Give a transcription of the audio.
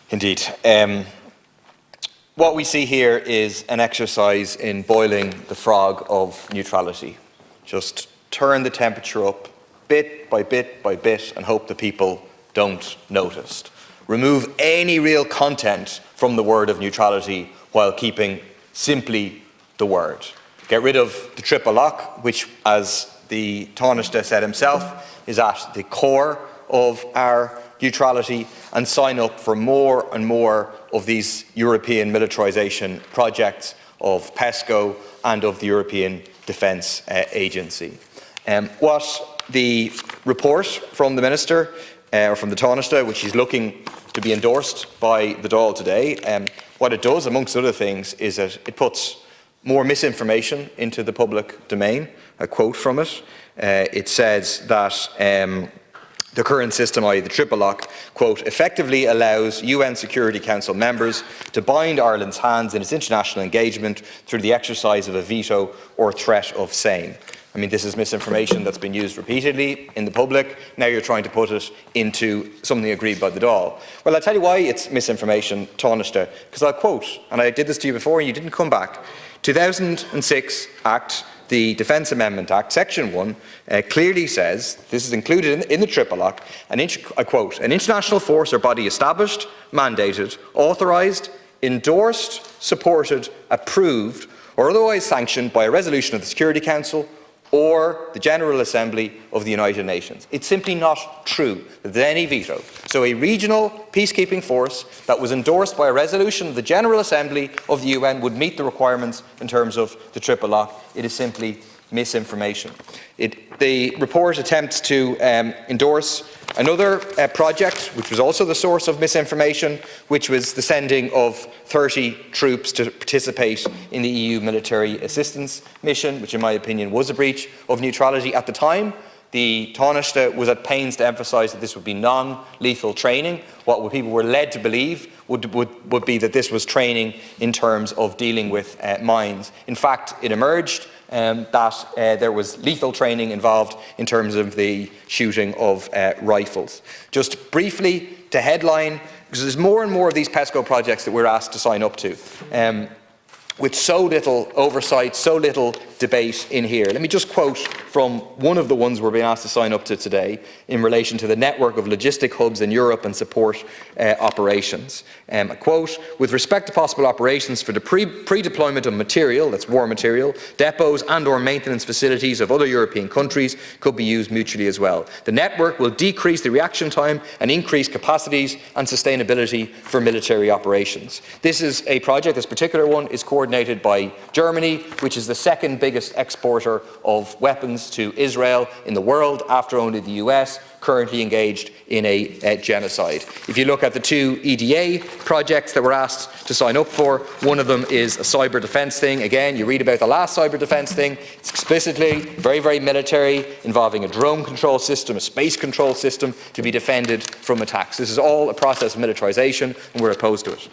Indeed. What we see here is an exercise in boiling the frog of neutrality. Just turn the temperature up bit by bit by bit and hope the people don't notice. Remove any real content from the word of neutrality while keeping simply the word. Get rid of the triple lock, which, as the Taoiseach said himself, is at the core of our neutrality, and sign up for more and more of these European militarisation projects of PESCO and of the European Defence Agency. What the report from the Minister, or from the Taoiseach, which is looking to be endorsed by the Dáil today, what it does, amongst other things, is that it puts more misinformation into the public domain. A quote from it. It says that the current system, i.e. the triple lock, quote, effectively allows UN Security Council members to bind Ireland's hands in its international engagement through the exercise of a veto or threat of same. I mean, this is misinformation that's been used repeatedly in the public. Now you're trying to put it into something agreed by the Dáil. Well, I'll tell you why it's misinformation, Taoiseach, because I'll quote, and I did this to you before and you didn't come back. 2006 Act, the Defence Amendment Act, Section 1, clearly says, this is included in the triple lock, I quote, an international force or body established, mandated, authorised, endorsed, supported, approved, or otherwise sanctioned by a resolution of the Security Council or the General Assembly of the United Nations. It's simply not true that there's any veto. So a regional peacekeeping force that was endorsed by a resolution of the General Assembly of the UN would meet the requirements in terms of the triple lock. It is simply misinformation. The report attempts to endorse another project, which was also the source of misinformation, which was the sending of 30 troops to participate in the EU military assistance mission, which in my opinion was a breach of neutrality at the time. The Taoiseach was at pains to emphasise that this would be non-lethal training. What people were led to believe would be that this was training in terms of dealing with mines. In fact, it emerged that there was lethal training involved in terms of the shooting of rifles. Just briefly to headline, because there's more and more of these PESCO projects that we're asked to sign up to, with so little oversight, so little debate in here. Let me just quote from one of the ones we're being asked to sign up to today in relation to the network of logistic hubs in Europe and support operations. A quote, with respect to possible operations for the pre-deployment of material, that's war material, depots and or maintenance facilities of other European countries could be used mutually as well. The network will decrease the reaction time and increase capacities and sustainability for military operations. This is a project, this particular one is coordinated by Germany, which is the second biggest exporter of weapons to Israel in the world, after only the US, currently engaged in a genocide. If you look at the two EDA projects that we're asked to sign up for, one of them is a cyber defence thing. Again, you read about the last cyber defence thing. It's explicitly very, very military, involving a drone control system, a space control system to be defended from attacks. This is all a process of militarisation, and we're opposed to it.